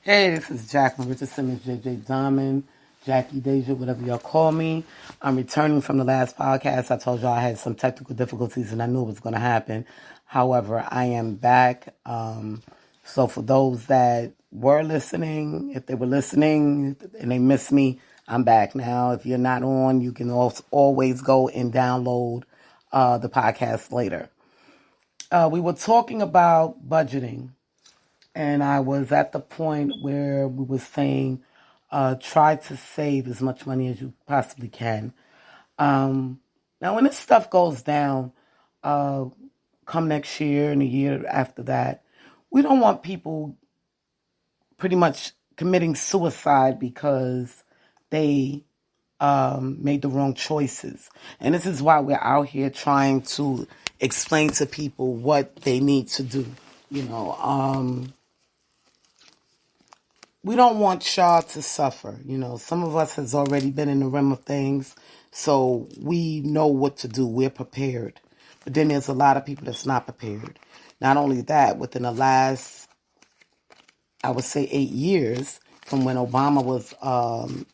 Hey, this is Jacqueline Richardson, Miss JJ Diamond, Jackie Deja, whatever y'all call me. I'm returning from the last podcast. I told y'all I had some technical difficulties and I knew it was going to happen. However, I am back. So for those that were listening, if they were listening and they missed me, I'm back now. If you're not on, you can always go and download the podcast later. We were talking about budgeting. And I was at the point where we were saying, try to save as much money as you possibly can. Now, when this stuff goes down, come next year and the year after that, we don't want people pretty much committing suicide because they made the wrong choices. And this is why we're out here trying to explain to people what they need to do. You know, we don't want y'all to suffer. You know, some of us has already been in the realm of things, so we know what to do. We're prepared. But then there's a lot of people that's not prepared. Not only that, within the last, I would say 8 years from when Obama was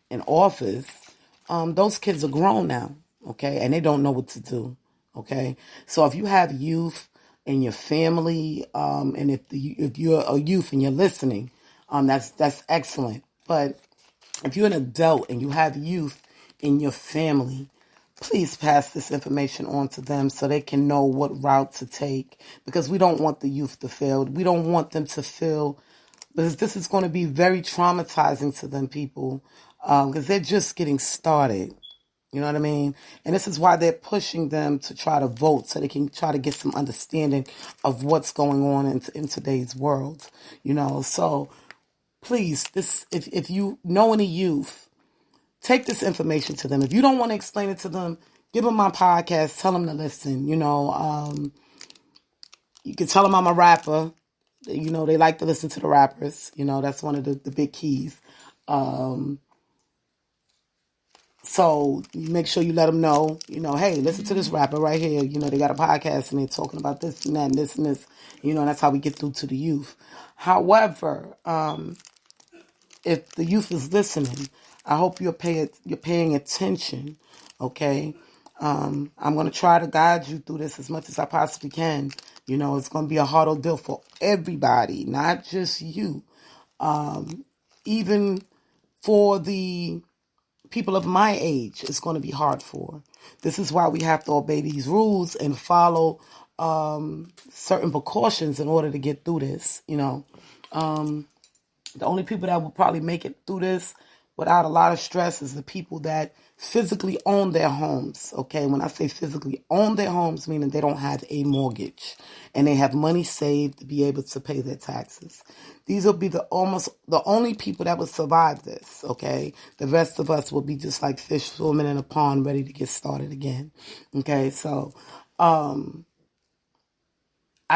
in office, those kids are grown now, okay? And they don't know what to do, okay? So if you have youth in your family, and if you're a youth and you're listening, that's excellent. But if you're an adult and you have youth in your family, please pass this information on to them so they can know what route to take, because we don't want the youth to fail. We don't want them to feel, because this is going to be very traumatizing to them people, because they're just getting started. You know what I mean? And this is why they're pushing them to try to vote so they can try to get some understanding of what's going on in today's world. You know, so please, if you know any youth, take this information to them. If you don't want to explain it to them, give them my podcast. Tell them to listen. You know, you can tell them I'm a rapper. You know, they like to listen to the rappers. You know, that's one of the big keys. So you make sure you let them know, you know, hey, listen to this rapper right here. You know, they got a podcast and they're talking about this and that and this and this. You know, and that's how we get through to the youth. However, if the youth is listening, I hope you're paying attention, okay? I'm going to try to guide you through this as much as I possibly can. You know, it's going to be a hard ordeal for everybody, not just you. Even for the people of my age, it's going to be hard for. This is why we have to obey these rules and follow certain precautions in order to get through this, you know. The only people that will probably make it through this without a lot of stress is the people that physically own their homes, okay? When I say physically own their homes, meaning they don't have a mortgage and they have money saved to be able to pay their taxes. These will be almost the only people that will survive this, okay? The rest of us will be just like fish swimming in a pond ready to get started again, okay? So I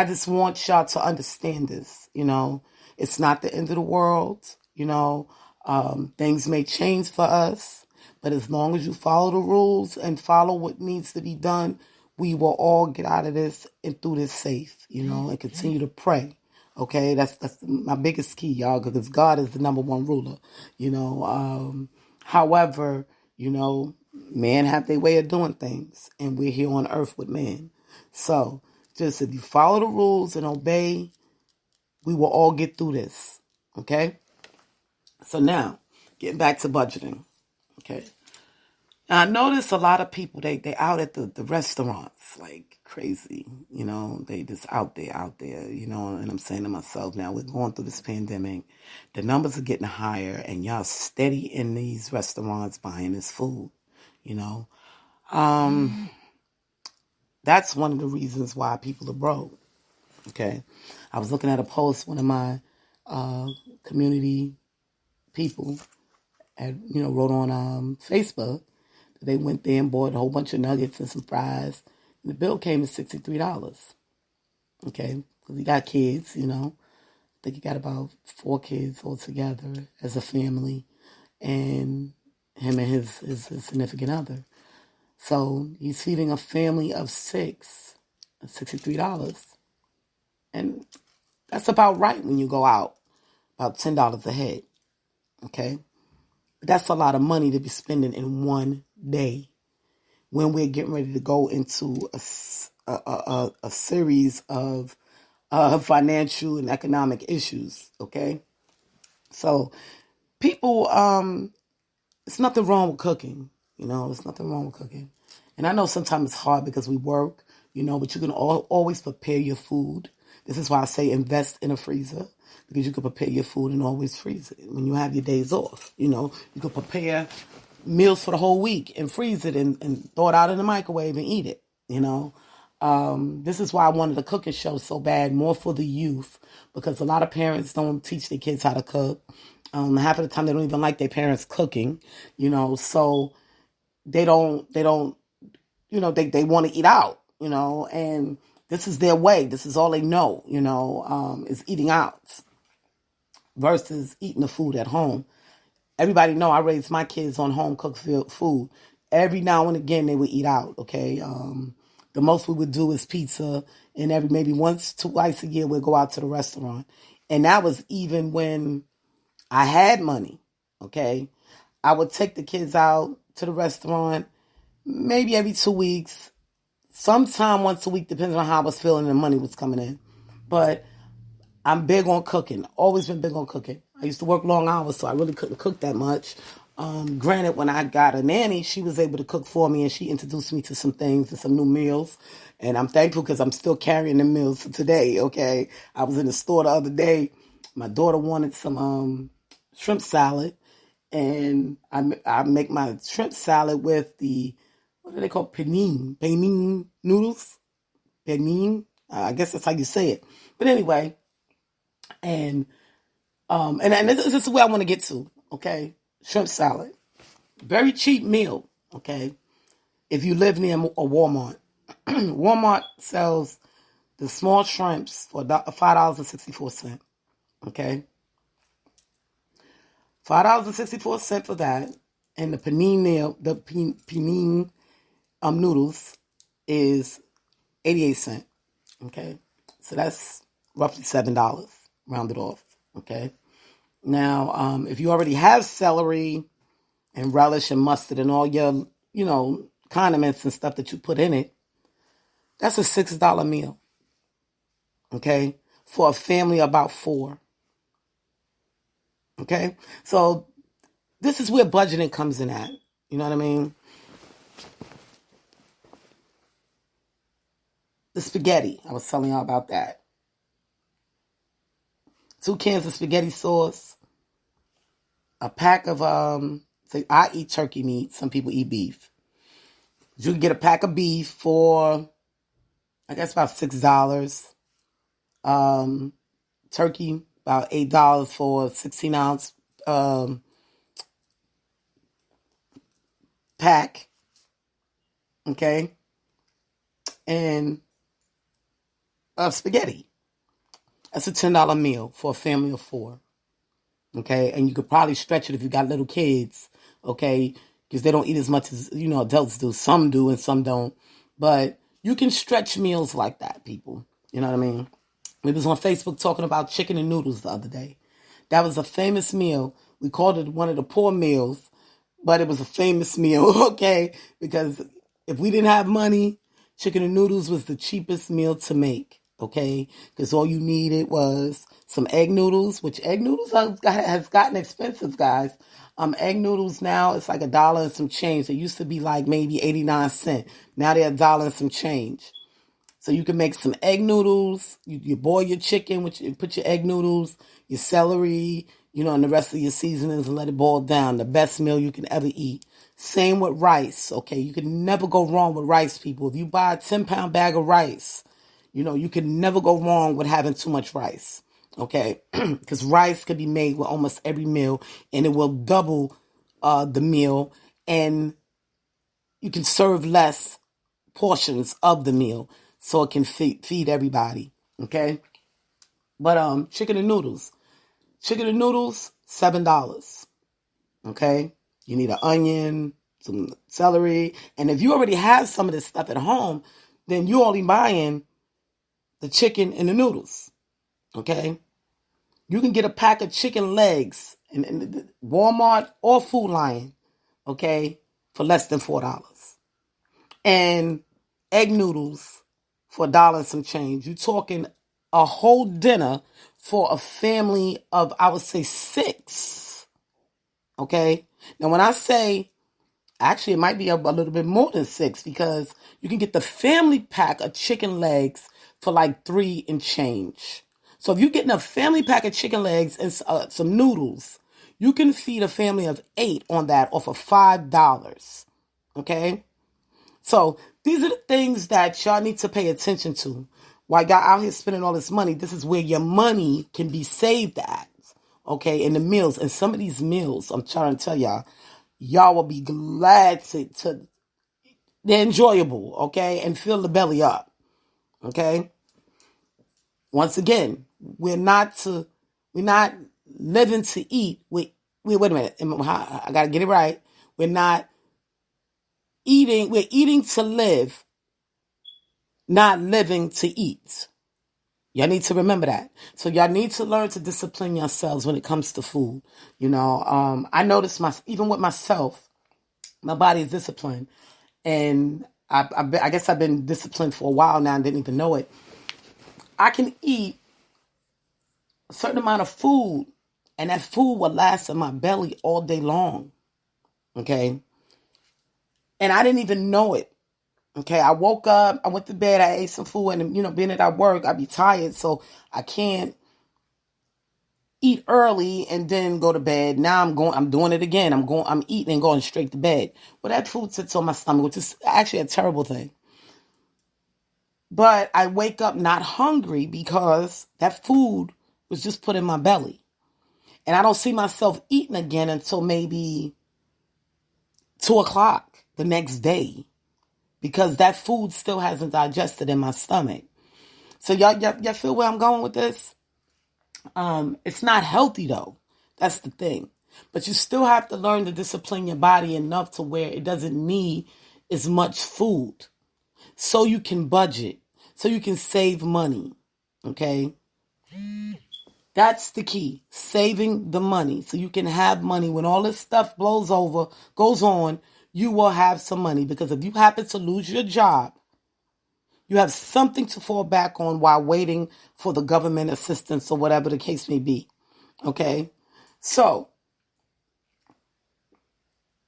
just want y'all to understand this, you know. It's not the end of the world, you know. Things may change for us, but as long as you follow the rules and follow what needs to be done, we will all get out of this and through this safe, you know, and continue to pray. Okay, that's my biggest key, y'all, because God is the number one ruler, you know. However, you know, man have their way of doing things, and we're here on earth with man. So just if you follow the rules and obey, we will all get through this. Okay? So now, getting back to budgeting. Okay. Now I notice a lot of people, they out at the restaurants like crazy. You know, they just out there, you know, and I'm saying to myself, now we're going through this pandemic. The numbers are getting higher and y'all steady in these restaurants buying this food, you know. That's one of the reasons why people are broke. Okay. I was looking at a post, one of my community people wrote on Facebook. They went there and bought a whole bunch of nuggets and some fries. And the bill came to $63. Okay. Because he got kids, you know. I think he got about 4 kids altogether as a family. And him and his significant other. So he's feeding a family of 6 at $63. And that's about right when you go out. about $10 a head. Okay, that's a lot of money to be spending in one day when we're getting ready to go into a series of financial and economic issues. Okay, so people, it's nothing wrong with cooking. There's nothing wrong with cooking. And I know sometimes it's hard because we work, but you can always prepare your food. This is why I say invest in a freezer, because you can prepare your food and always freeze it when you have your days off. You can prepare meals for the whole week and freeze it and throw it out in the microwave and eat it. This is why I wanted a cooking show so bad, more for the youth, because a lot of parents don't teach their kids how to cook. Half of the time they don't even like their parents cooking, so they don't, they want to eat out, and this is their way. This is all they know, is eating out versus eating the food at home. Everybody know I raised my kids on home cooked food. Every now and again they would eat out, okay? The most we would do is pizza, and maybe once, twice a year we'd go out to the restaurant. And that was even when I had money, okay? I would take the kids out to the restaurant maybe every 2 weeks, sometime once a week, depending on how I was feeling and the money was coming in. But I'm big on cooking, always been big on cooking. I used to work long hours, so I really couldn't cook that much. Granted, when I got a nanny, she was able to cook for me, and she introduced me to some things and some new meals. And I'm thankful because I'm still carrying the meals for today, okay? I was in the store the other day. My daughter wanted some shrimp salad, and I make my shrimp salad with the, what do they call, panini noodles? Panini? I guess that's how you say it. But anyway, and this is where I want to get to, okay? Shrimp salad. Very cheap meal, okay? If you live near a Walmart. Walmart sells the small shrimps for $5.64, okay? $5.64 for that. And the panini noodles is 88 cents, okay? So that's roughly $7, rounded off, okay? Now, if you already have celery and relish and mustard and all your, condiments and stuff that you put in it, that's a $6 meal, okay? For a family of about 4, okay? So this is where budgeting comes in at, you know what I mean? The spaghetti, I was telling y'all about that. 2 cans of spaghetti sauce, a pack of, I eat turkey meat. Some people eat beef. You can get a pack of beef for, I guess, about $6. Turkey, about $8 for a 16-ounce pack. Okay? And spaghetti. That's a $10 meal for a family of 4. Okay? And you could probably stretch it if you got little kids. Okay? Because they don't eat as much as, adults do. Some do and some don't. But you can stretch meals like that, people. You know what I mean? We was on Facebook talking about chicken and noodles the other day. That was a famous meal. We called it one of the poor meals, but it was a famous meal, okay? Because if we didn't have money, chicken and noodles was the cheapest meal to make, okay? Because all you needed was some egg noodles, which egg noodles has gotten expensive, guys. Egg noodles now, it's like $1 and some change. They used to be like maybe 89 cents. Now they're $1 and some change. So you can make some egg noodles. You boil your chicken, you put your egg noodles, your celery, and the rest of your seasonings and let it boil down. The best meal you can ever eat. Same with rice, okay? You can never go wrong with rice, people. If you buy a 10-pound bag of rice, you can never go wrong with having too much rice, okay? Because rice can be made with almost every meal, and it will double the meal, and you can serve less portions of the meal so it can feed everybody, okay? But chicken and noodles, $7, okay? You need an onion, some celery, and if you already have some of this stuff at home, then you're only buying the chicken and the noodles, okay? You can get a pack of chicken legs in Walmart or Food Lion, okay, for less than $4. And egg noodles for $1 and some change. You're talking a whole dinner for a family of, I would say, 6. Okay? Now, when I say, actually, it might be a little bit more than 6, because you can get the family pack of chicken legs for like $3 and change. So if you're getting a family pack of chicken legs and some noodles, you can feed a family of 8 on that off of $5. Okay? So these are the things that y'all need to pay attention to. While y'all out here spending all this money, this is where your money can be saved at. Okay? In the meals. And some of these meals, I'm trying to tell y'all will be glad to they're enjoyable, okay? And fill the belly up. Okay? Once again, we're not living to eat. Wait a minute. I gotta get it right. We're eating to live, not living to eat. Y'all need to remember that. So y'all need to learn to discipline yourselves when it comes to food. I notice even with myself, my body is disciplined. And I guess I've been disciplined for a while now and didn't even know it. I can eat a certain amount of food, and that food will last in my belly all day long. Okay? And I didn't even know it. Okay? I woke up, I went to bed, I ate some food, and, being at work, I'd be tired, so I can't eat early and then go to bed. Now I'm doing it again. I'm eating and going straight to bed. Well, that food sits on my stomach, which is actually a terrible thing. But I wake up not hungry because that food was just put in my belly. And I don't see myself eating again until maybe 2:00 the next day, because that food still hasn't digested in my stomach. So y'all feel where I'm going with this? It's not healthy though. That's the thing. But you still have to learn to discipline your body enough to where it doesn't need as much food, so you can budget, so you can save money. Okay? That's the key. Saving the money. So you can have money when all this stuff goes on, you will have some money. Because if you happen to lose your job, you have something to fall back on while waiting for the government assistance or whatever the case may be. Okay? So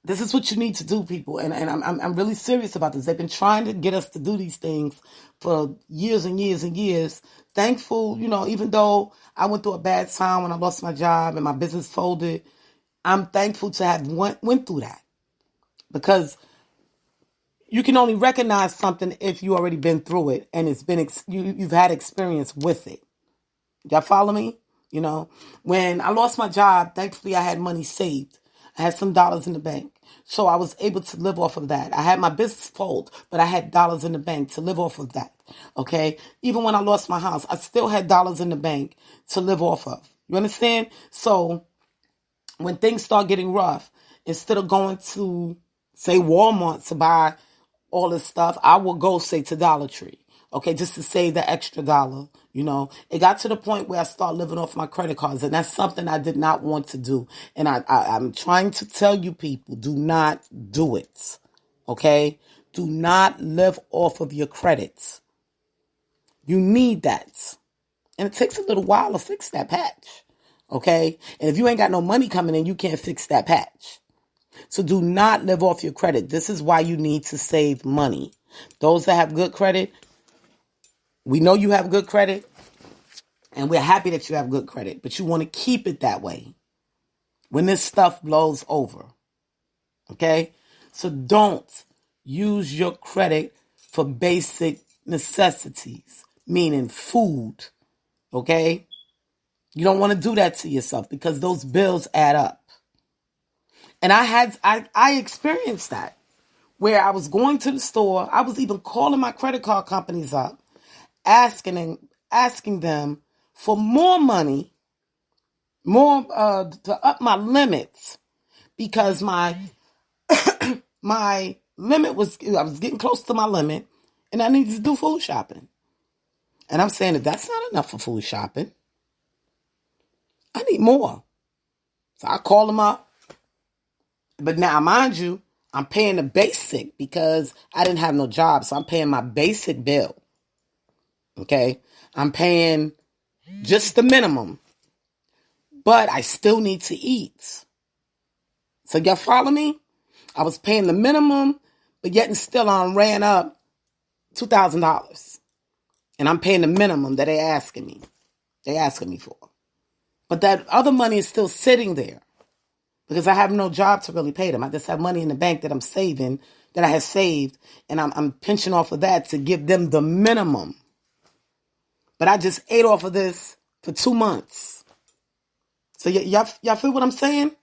this is what you need to do, people. And I'm really serious about this. They've been trying to get us to do these things for years and years and years. Thankful, even though I went through a bad time when I lost my job and my business folded, I'm thankful to have went through that. Because you can only recognize something if you already been through it and it's been you've had experience with it. Y'all follow me? When I lost my job, thankfully I had money saved. I had some dollars in the bank. So I was able to live off of that. I had my business fold, but I had dollars in the bank to live off of that. Okay? Even when I lost my house, I still had dollars in the bank to live off of. You understand? So when things start getting rough, instead of going to, say, Walmart to buy all this stuff, I will go, say, to Dollar Tree. Okay, just to save the extra $1. It got to the point where I started living off my credit cards, and that's something I did not want to do. And I'm trying to tell you people, do not do it. Okay? Do not live off of your credits. You need that. And it takes a little while to fix that patch. Okay? And if you ain't got no money coming in, you can't fix that patch. So do not live off your credit. This is why you need to save money. Those that have good credit, we know you have good credit, and we're happy that you have good credit, but you want to keep it that way when this stuff blows over. Okay? So don't use your credit for basic necessities, meaning food. Okay? You don't want to do that to yourself because those bills add up. And I experienced that, where I was going to the store. I was even calling my credit card companies up, asking them for more money, to up my limits, because my limit I was getting close to my limit, and I needed to do food shopping. And I'm saying that that's not enough for food shopping. I need more. So I call them up. But now, mind you, I'm paying the basic because I didn't have no job. So I'm paying my basic bill. Okay? I'm paying just the minimum. But I still need to eat. So y'all follow me? I was paying the minimum, but yet and still I ran up $2,000. And I'm paying the minimum that they're asking me. They're asking me for. But that other money is still sitting there because I have no job to really pay them. I just have money in the bank that I'm saving, that I have saved, and I'm pinching off of that to give them the minimum. But I just ate off of this for 2 months. So y'all feel what I'm saying?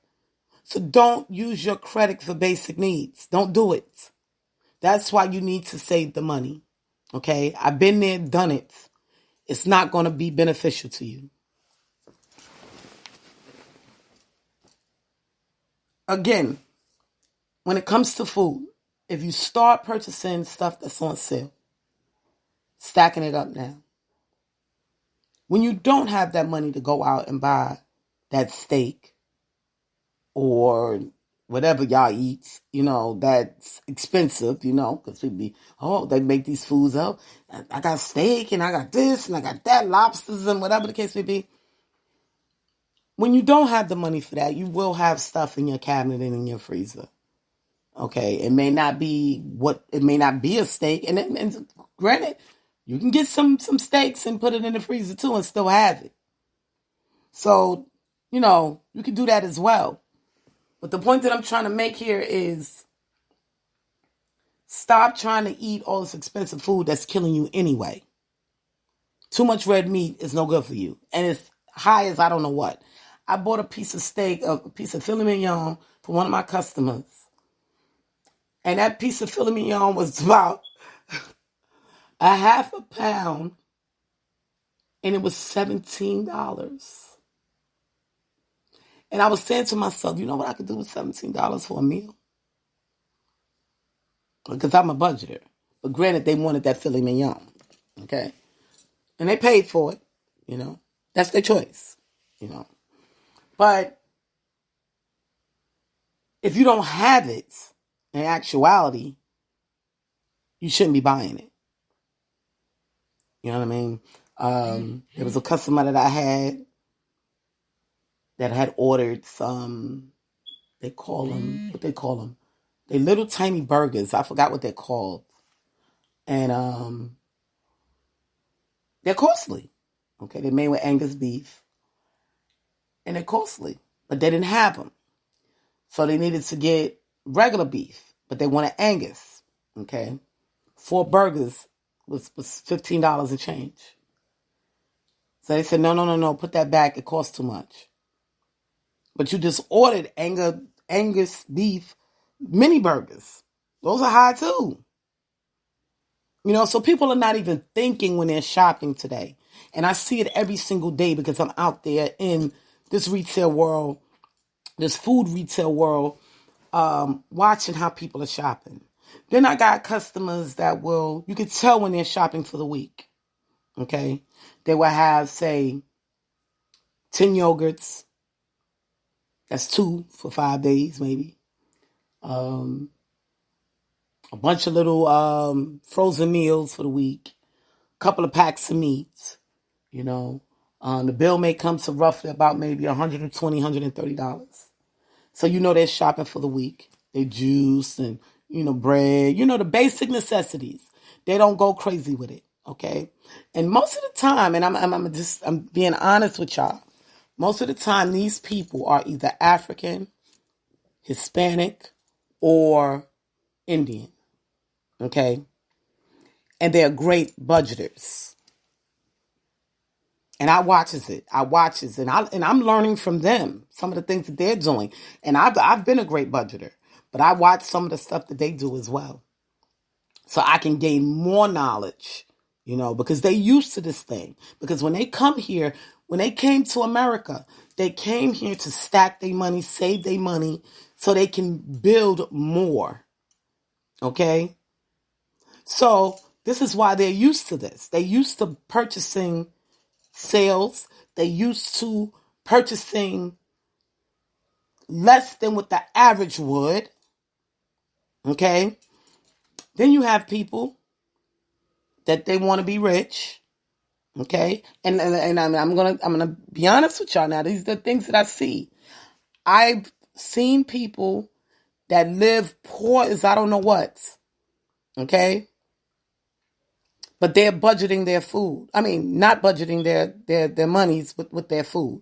So don't use your credit for basic needs. Don't do it. That's why you need to save the money. Okay? I've been there, done it. It's not going to be beneficial to you. Again, when it comes to food, if you start purchasing stuff that's on sale, stacking it up now. When you don't have that money to go out and buy that steak or whatever y'all eat, that's expensive, because people be, they make these foods up. I got steak and I got this and I got that, lobsters and whatever the case may be. When you don't have the money for that, you will have stuff in your cabinet and in your freezer. Okay, it may not be a steak, and granted, you can get some steaks and put it in the freezer too and still have it. So, you can do that as well. But the point that I'm trying to make here is stop trying to eat all this expensive food that's killing you anyway. Too much red meat is no good for you, and it's high as I don't know what. I bought a piece of steak, a piece of filet mignon for one of my customers. And that piece of filet mignon was about a half a pound. And it was $17. And I was saying to myself, you know what I could do with $17 for a meal? Because I'm a budgeter. But granted, they wanted that filet mignon. Okay? And they paid for it. That's their choice. But if you don't have it, in actuality, you shouldn't be buying it. You know what I mean? There was a customer that I had that had ordered some, what they call them? They little tiny burgers. I forgot what they're called. And they're costly. Okay, they're made with Angus beef. And they're costly. But they didn't have them. So they needed to get regular beef. But they wanted Angus. Okay? 4 burgers was $15 and change. So they said, no, put that back. It costs too much. But you just ordered Angus beef mini burgers. Those are high too. So people are not even thinking when they're shopping today. And I see it every single day because I'm out there in this retail world, this food retail world, watching how people are shopping. Then I got customers that you could tell when they're shopping for the week. Okay? They will have, say, 10 yogurts. That's 2 for 5 days, maybe. A bunch of little frozen meals for the week. A couple of packs of meat. The bill may come to roughly about maybe $120, $130. So they're shopping for the week. They juice and, bread. The basic necessities. They don't go crazy with it, okay? And most of the time, and I'm being honest with y'all, most of the time these people are either African, Hispanic, or Indian, okay? And they're great budgeters. And I watches it, and I'm learning from them some of the things that they're doing. And I've been a great budgeter, but I watch some of the stuff that they do as well, so I can gain more knowledge. Because they used to this thing. Because when they come here, when they came to America, they came here to stack their money, save their money, so they can build more. Okay? So this is why they're used to this. They're used to purchasing sales. They used to purchasing less than what the average would. Okay? Then you have people that they want to be rich. Okay? And I'm gonna be honest with y'all now. These are the things that I see. I've seen people that live poor as I don't know what. Okay? But they're budgeting their food. I mean, not budgeting their monies with their food.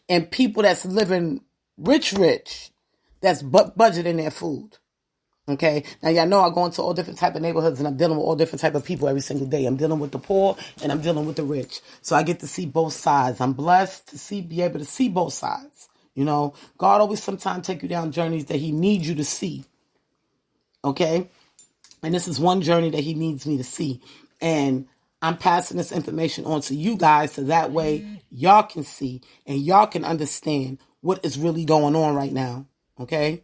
And people that's living rich, that's budgeting their food. Okay? Now, y'all know I go into all different type of neighborhoods and I'm dealing with all different type of people every single day. I'm dealing with the poor and I'm dealing with the rich. So I get to see both sides. I'm blessed to be able to see both sides. You know, God always sometimes take you down journeys that he needs you to see. Okay? And this is one journey that he needs me to see. And I'm passing this information on to you guys so that way y'all can see and y'all can understand what is really going on right now. Okay?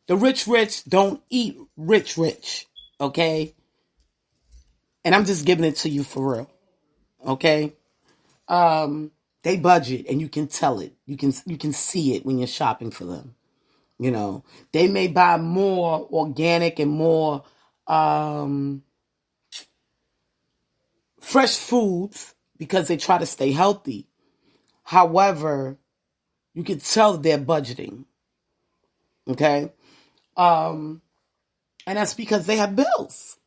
The rich don't eat rich. Okay? And I'm just giving it to you for real. Okay? They budget and you can tell it. You can see it when you're shopping for them. You know, they may buy more organic and more fresh foods because they try to stay healthy. However, you can tell they're budgeting. Okay? And that's because they have bills.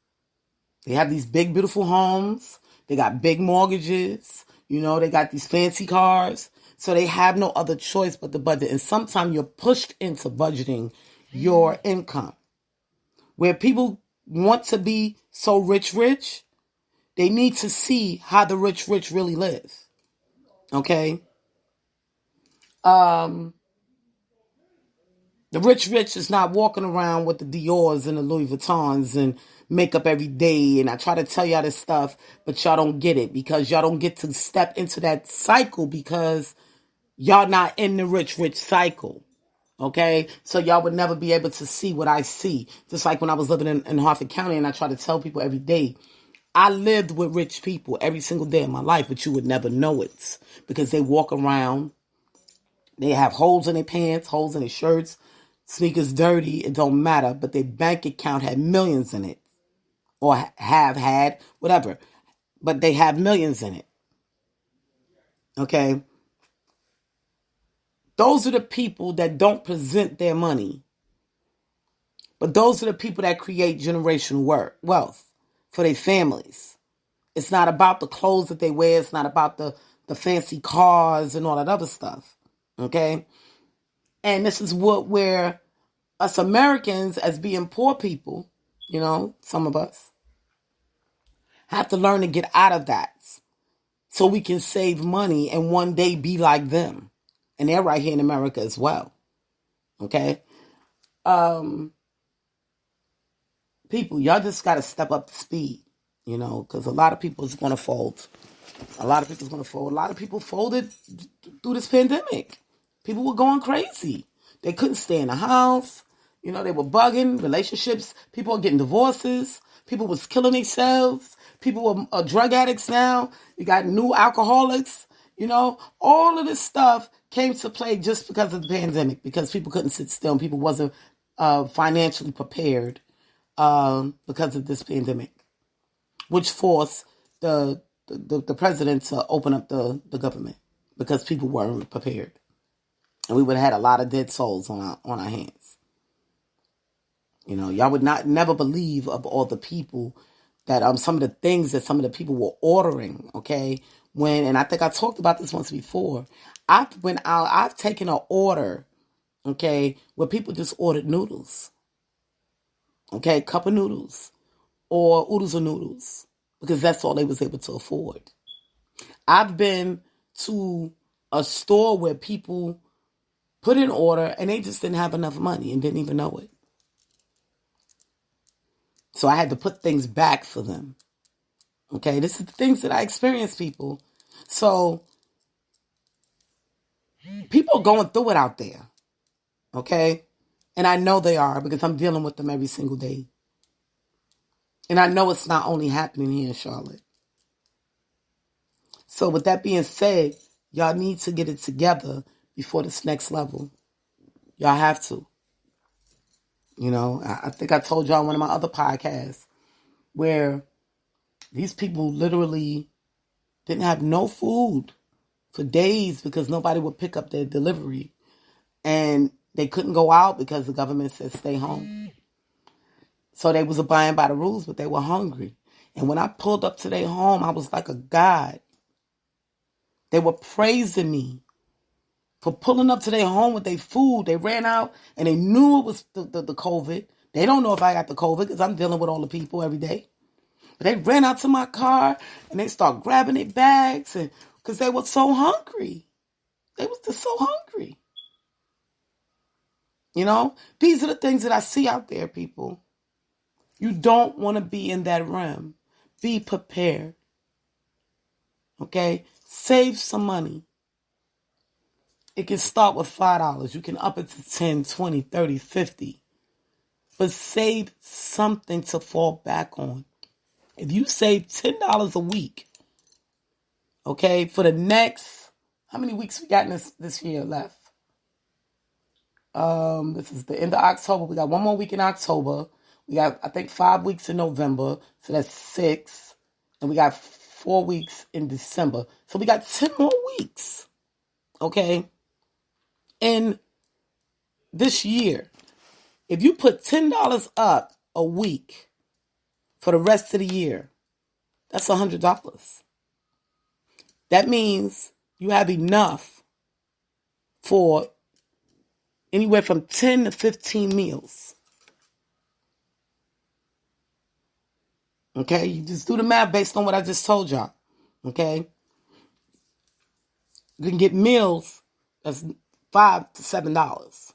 They have these big, beautiful homes. They got big mortgages. You know, they got these fancy cars. So they have no other choice but to budget. And sometimes you're pushed into budgeting your income. Where people want to be so rich, they need to see how the rich really live. Okay? The rich is not walking around with the Dior's and the Louis Vuittons and makeup every day. And I try to tell y'all this stuff, but y'all don't get it because y'all don't get to step into that cycle because y'all not in the rich cycle. Okay? So y'all would never be able to see what I see. Just like when I was living in Harford County and I try to tell people every day, I lived with rich people every single day of my life, but you would never know it because they walk around. They have holes in their pants, holes in their shirts, sneakers dirty. It don't matter, but their bank account had millions in it or have had, whatever, but they have millions in it. Okay? Those are the people that don't present their money, but those are the people that create generational wealth for their families. It's not about the clothes that they wear. It's not about the fancy cars and all that other stuff. Okay? And this is where us Americans, as being poor people, you know, some of us, have to learn to get out of that so we can save money and one day be like them. And they're right here in America as well. Okay? People, y'all just got to step up to speed, you know, because a lot of people is going to fold. A lot of people folded through this pandemic. People were going crazy. They couldn't stay in the house. You know, they were bugging relationships. People were getting divorces. People was killing themselves. People were drug addicts now. You got new alcoholics. You know, all of this stuff came to play just because of the pandemic, because people couldn't sit still and people wasn't financially prepared because of this pandemic, which forced the president to open up the government because people weren't prepared. And we would have had a lot of dead souls on our hands. You know, y'all would never believe of all the people that some of the things that some of the people were ordering, okay? And I think I talked about this once before. I've taken an order, okay, where people just ordered noodles. Okay, cup of noodles or oodles of noodles because that's all they was able to afford. I've been to a store where people put in order and they just didn't have enough money and didn't even know it. So I had to put things back for them. Okay, this is the things that I experience, people. So people are going through it out there. Okay? And I know they are because I'm dealing with them every single day. And I know it's not only happening here in Charlotte. So with that being said, Y'all need to get it together before this next level. Y'all have to. You know, I think I told y'all on one of my other podcasts where these people literally didn't have no food for days because nobody would pick up their delivery. And they couldn't go out because the government said stay home. So they was abiding by the rules, but they were hungry. And when I pulled up to their home, I was like a god. They were praising me for pulling up to their home with their food. They ran out and they knew it was the COVID. They don't know if I got the COVID because I'm dealing with all the people every day. But they ran out to my car and they start grabbing their bags and because they were so hungry. They was just so hungry. You know, these are the things that I see out there, people. You don't want to be in that realm. Be prepared. Okay? Save some money. It can start with $5. You can up it to 10, 20, 30, 50. But save something to fall back on. If you save $10 a week, okay, for the next, how many weeks we got in this year left? This is the end of October. We got one more week in October. We got, I think, 5 weeks in November. So that's 6. And we got 4 weeks in December. So we got 10 more weeks. Okay? In this year, if you put $10 up a week for the rest of the year, that's $100. That means you have enough for anywhere from 10 to 15 meals. Okay? You just do the math based on what I just told y'all. Okay? You can get meals that's $5 to $7.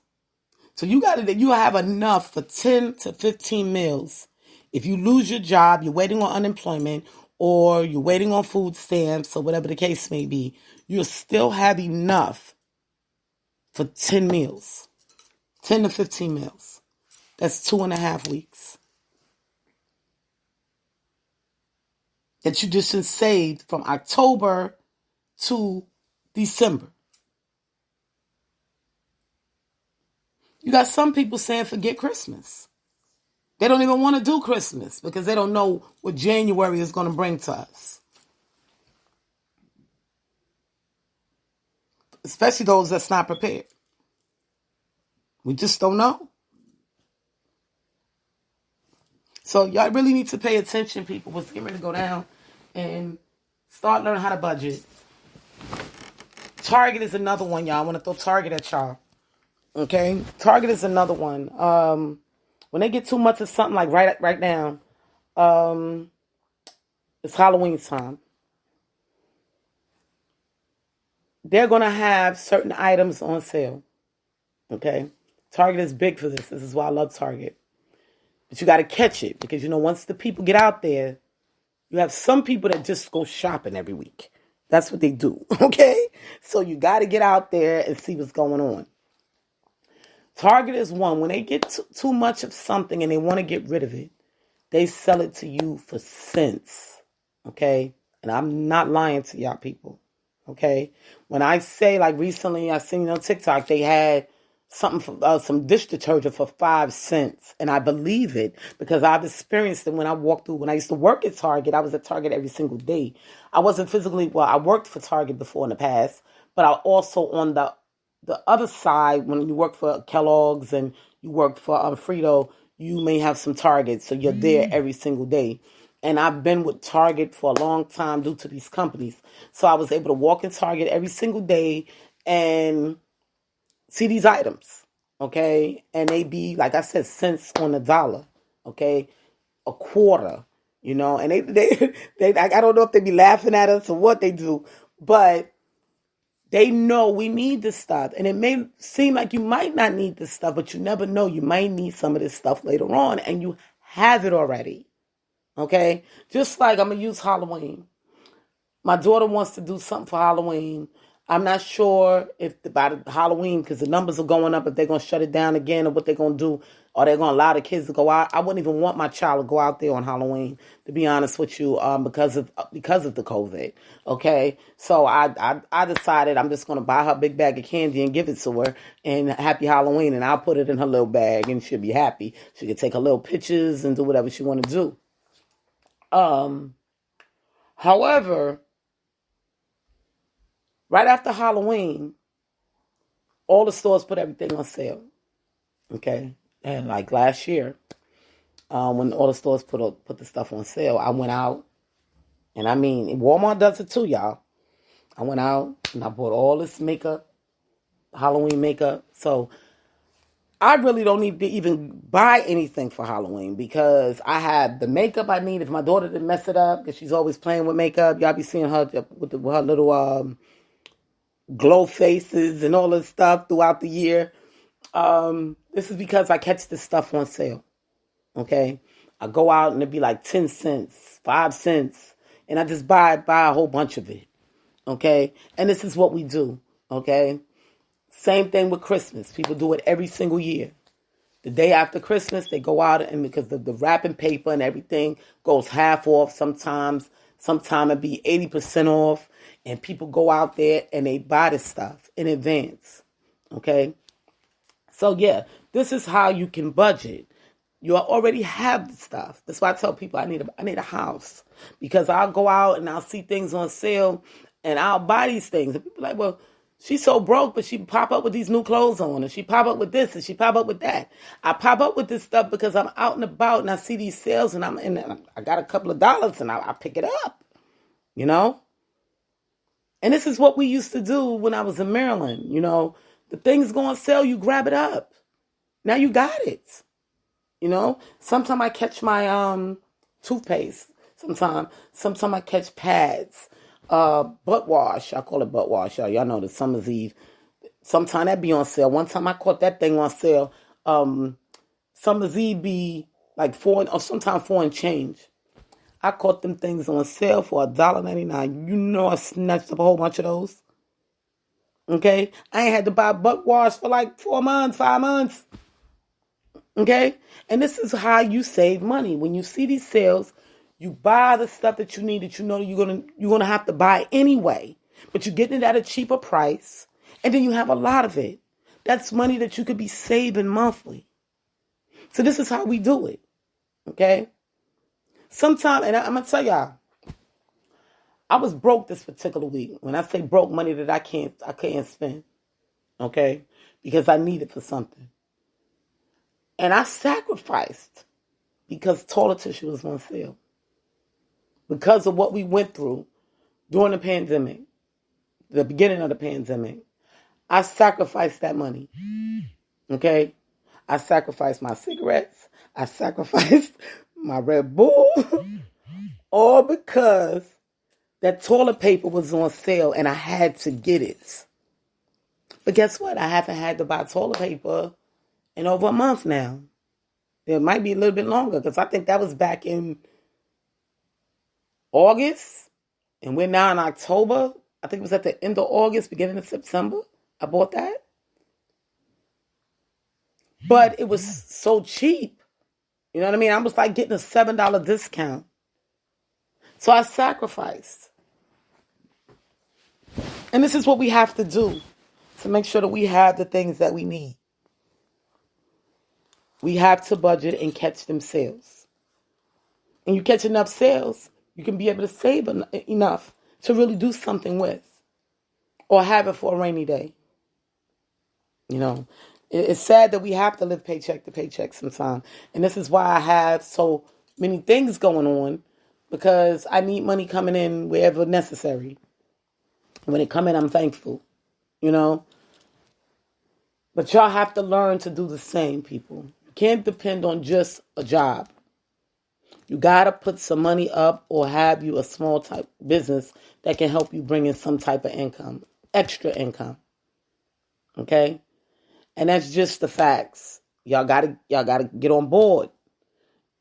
So you have enough for 10 to 15 meals. If you lose your job, you're waiting on unemployment, or you're waiting on food stamps, or whatever the case may be, you'll still have enough for 10 meals. 10 to 15 meals. That's 2.5 weeks. That you just saved from October to December. You got some people saying forget Christmas. They don't even want to do Christmas because they don't know what January is going to bring to us. Especially those that's not prepared. We just don't know. So y'all really need to pay attention, people. What's getting ready to go down and start learning how to budget. Target is another one, y'all. I want to throw Target at y'all. Okay? Target is another one. When they get too much of something like right now, it's Halloween time. They're going to have certain items on sale. Okay? Target is big for this. This is why I love Target. But you got to catch it because, once the people get out there, you have some people that just go shopping every week. That's what they do. Okay? So you got to get out there and see what's going on. Target is one. When they get too much of something and they want to get rid of it, they sell it to you for cents. Okay? And I'm not lying to y'all people. Okay? When I say, like recently, I seen on TikTok, they had something, some dish detergent for 5 cents. And I believe it because I've experienced it when I walked through. When I used to work at Target, I was at Target every single day. I wasn't physically, I worked for Target before in the past, but I also on the other side, when you work for Kellogg's and you work for Frito, you may have some Target. So you're there every single day. And I've been with Target for a long time due to these companies. So I was able to walk in Target every single day and see these items, okay? And they be, like I said, cents on the dollar, okay? A quarter, and they I don't know if they be laughing at us or what they do, but they know we need this stuff. And it may seem like you might not need this stuff, but you never know. You might need some of this stuff later on, and you have it already, okay? Just like I'm going to use Halloween. My daughter wants to do something for Halloween. I'm not sure if by the Halloween, because the numbers are going up, if they're going to shut it down again or what they're going to do, or they're going to allow the kids to go out. I wouldn't even want my child to go out there on Halloween, to be honest with you, because of the COVID. Okay, so I decided I'm just going to buy her a big bag of candy and give it to her, and happy Halloween, and I'll put it in her little bag, and she'll be happy. She can take her little pictures and do whatever she want to do. However, right after Halloween, all the stores put everything on sale. Okay, and like last year, when all the stores put the stuff on sale, I went out, and I mean Walmart does it too, y'all. I went out and I bought all this makeup, Halloween makeup. So I really don't need to even buy anything for Halloween because I have the makeup I need. If my daughter didn't mess it up, because she's always playing with makeup, y'all be seeing her with her little glow faces and all this stuff throughout the year. This is because I catch this stuff on sale. Okay, I go out and it'd be like 10 cents, 5 cents, and I just buy a whole bunch of it. Okay, and this is what we do. Okay, same thing with Christmas. People do it every single year. The day after Christmas, they go out and because the wrapping paper and everything goes half off sometimes. Sometimes it'd be 80% off. And people go out there and they buy this stuff in advance. Okay? So, yeah, this is how you can budget. You already have the stuff. That's why I tell people I need a house. Because I'll go out and I'll see things on sale and I'll buy these things. And people are like, well, she's so broke, but she pop up with these new clothes on, and she pop up with this, and she pop up with that. I pop up with this stuff because I'm out and about, and I see these sales, and I got a couple of dollars, and I pick it up, you know? And this is what we used to do when I was in Maryland, you know? The things go on sale, you grab it up. Now you got it, you know? Sometimes I catch my toothpaste, sometimes I catch pads. Butt wash. I call it butt wash. Y'all know the Summer's Eve. Sometime that be on sale. One time I caught that thing on sale. Summer's Eve be like $4 or sometimes $4 and change. I caught them things on sale for $1.99. You know I snatched up a whole bunch of those. Okay? I ain't had to buy butt wash for like 4 months, 5 months. Okay? And this is how you save money. When you see these sales, you buy the stuff that you need that you know you're gonna have to buy anyway, but you're getting it at a cheaper price, and then you have a lot of it. That's money that you could be saving monthly. So this is how we do it, okay? Sometime, and I'm gonna tell y'all, I was broke this particular week. When I say broke, money that I can't spend, okay, because I need it for something, and I sacrificed because toilet tissue was on sale. Because of what we went through during the pandemic, the beginning of the pandemic, I sacrificed that money. Okay? I sacrificed my cigarettes. I sacrificed my Red Bull. All because that toilet paper was on sale and I had to get it. But guess what? I haven't had to buy toilet paper in over a month now. It might be a little bit longer because I think that was back in August, and we're now in October. I think it was at the end of August, beginning of September. I bought that. But it was so cheap. You know what I mean? I was like getting a $7 discount. So I sacrificed. And this is what we have to do to make sure that we have the things that we need. We have to budget and catch them sales. And you catch enough sales, you can be able to save enough to really do something with or have it for a rainy day. You know, it's sad that we have to live paycheck to paycheck sometimes. And this is why I have so many things going on because I need money coming in wherever necessary. When it come in, I'm thankful, you know. But y'all have to learn to do the same, people. You can't depend on just a job. You got to put some money up or have you a small type business that can help you bring in some type of income, extra income. Okay? And that's just the facts. Y'all got to get on board.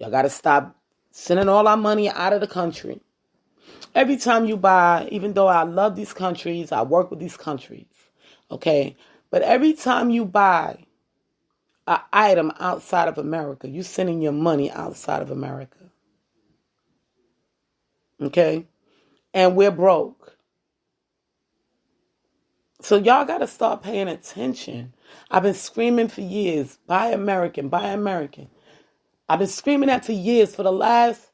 Y'all got to stop sending all our money out of the country. Every time you buy, even though I love these countries, I work with these countries, okay? But every time you buy an item outside of America, you're sending your money outside of America, okay? And we're broke. So y'all got to start paying attention. I've been screaming for years, buy American, buy American. I've been screaming that for years, for the last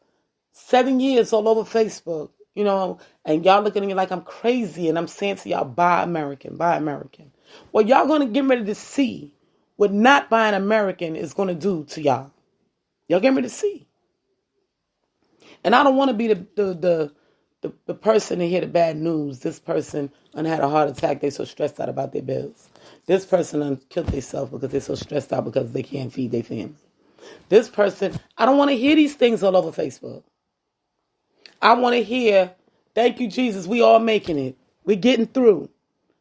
7 years all over Facebook, and y'all looking at me like I'm crazy, and I'm saying to y'all, buy American, buy American. Well, y'all going to get ready to see what not buying American is going to do to y'all. Y'all get ready to see. And I don't want to be the person to hear the bad news. This person had a heart attack. They're so stressed out about their bills. This person killed themselves because they're so stressed out because they can't feed their family. This person, I don't want to hear these things all over Facebook. I want to hear, thank you, Jesus, we all making it. We're getting through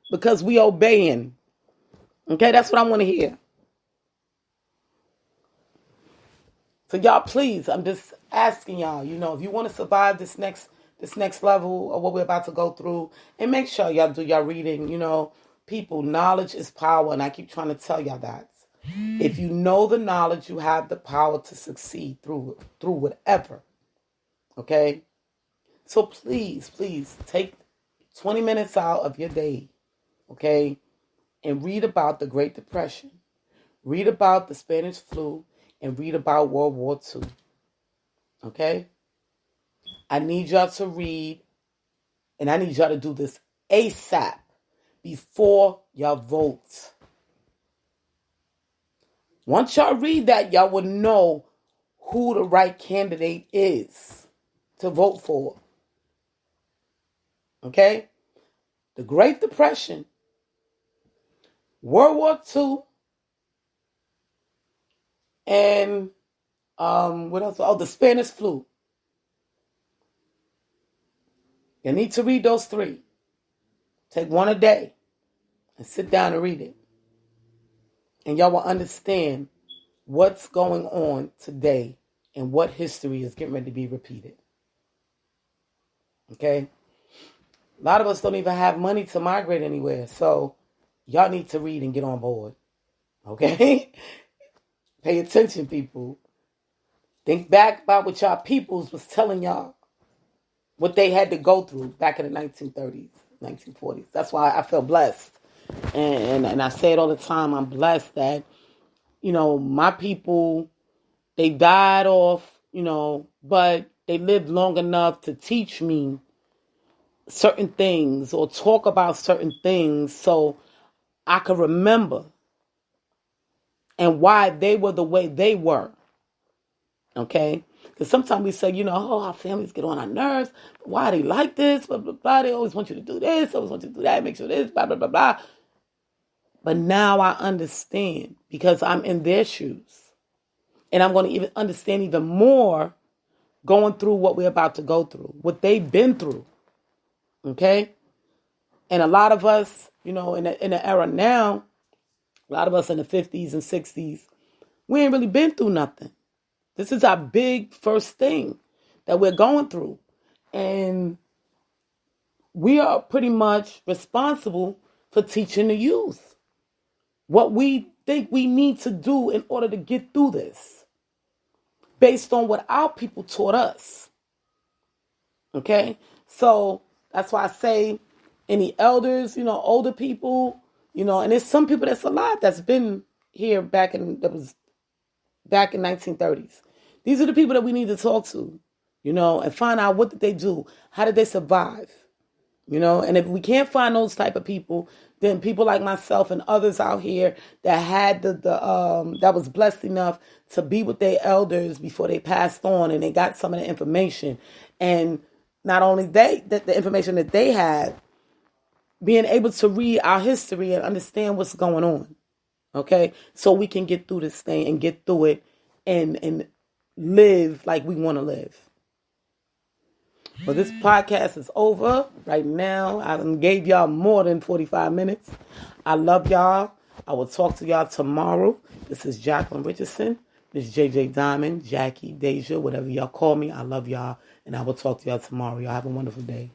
because we obeying. Okay, that's what I want to hear. So y'all, please, I'm just asking y'all, if you want to survive this next level of what we're about to go through, and make sure y'all do your reading. People, knowledge is power, and I keep trying to tell y'all that. If you know the knowledge, you have the power to succeed through whatever. Okay? So please take 20 minutes out of your day, okay, and read about the Great Depression. Read about the Spanish flu, and read about World War II. Okay? I need y'all to read, and I need y'all to do this ASAP before y'all vote. Once y'all read that, y'all will know who the right candidate is to vote for. Okay? The Great Depression, World War II, and what else? Oh, the Spanish flu. You need to read those 3. Take one a day and sit down and read it. And y'all will understand what's going on today and what history is getting ready to be repeated. Okay? A lot of us don't even have money to migrate anywhere. So y'all need to read and get on board. Okay? Pay attention, people. Think back about what y'all peoples was telling y'all. What they had to go through back in the 1930s, 1940s. That's why I feel blessed. And I say it all the time. I'm blessed that, my people, they died off, but they lived long enough to teach me certain things or talk about certain things so I could remember and why they were the way they were. Okay? Because sometimes we say, our families get on our nerves. Why are they like this? Blah, blah, blah. They always want you to do this. Always want you to do that. Make sure this, blah, blah, blah, blah. But now I understand because I'm in their shoes. And I'm going to even understand even more going through what we're about to go through, what they've been through. Okay? And a lot of us, in the era now, a lot of us in the 50s and 60s, we ain't really been through nothing. This is our big first thing that we're going through. And we are pretty much responsible for teaching the youth what we think we need to do in order to get through this based on what our people taught us. Okay? So that's why I say any elders, older people, and there's some people that's alive that's been here back in 1930s. These are the people that we need to talk to, and find out what did they do? How did they survive? And if we can't find those type of people, then people like myself and others out here that had that was blessed enough to be with their elders before they passed on and they got some of the information. And not only the information that they had, being able to read our history and understand what's going on. Okay? So we can get through this thing and get through it and live like we want to live. Well, this podcast is over right now. I gave y'all more than 45 minutes. I love y'all. I will talk to y'all tomorrow. This is Jacqueline Richardson This JJ Diamond, Jackie, Deja, whatever y'all call me. I love y'all, and I will talk to y'all tomorrow. Y'all have a wonderful day.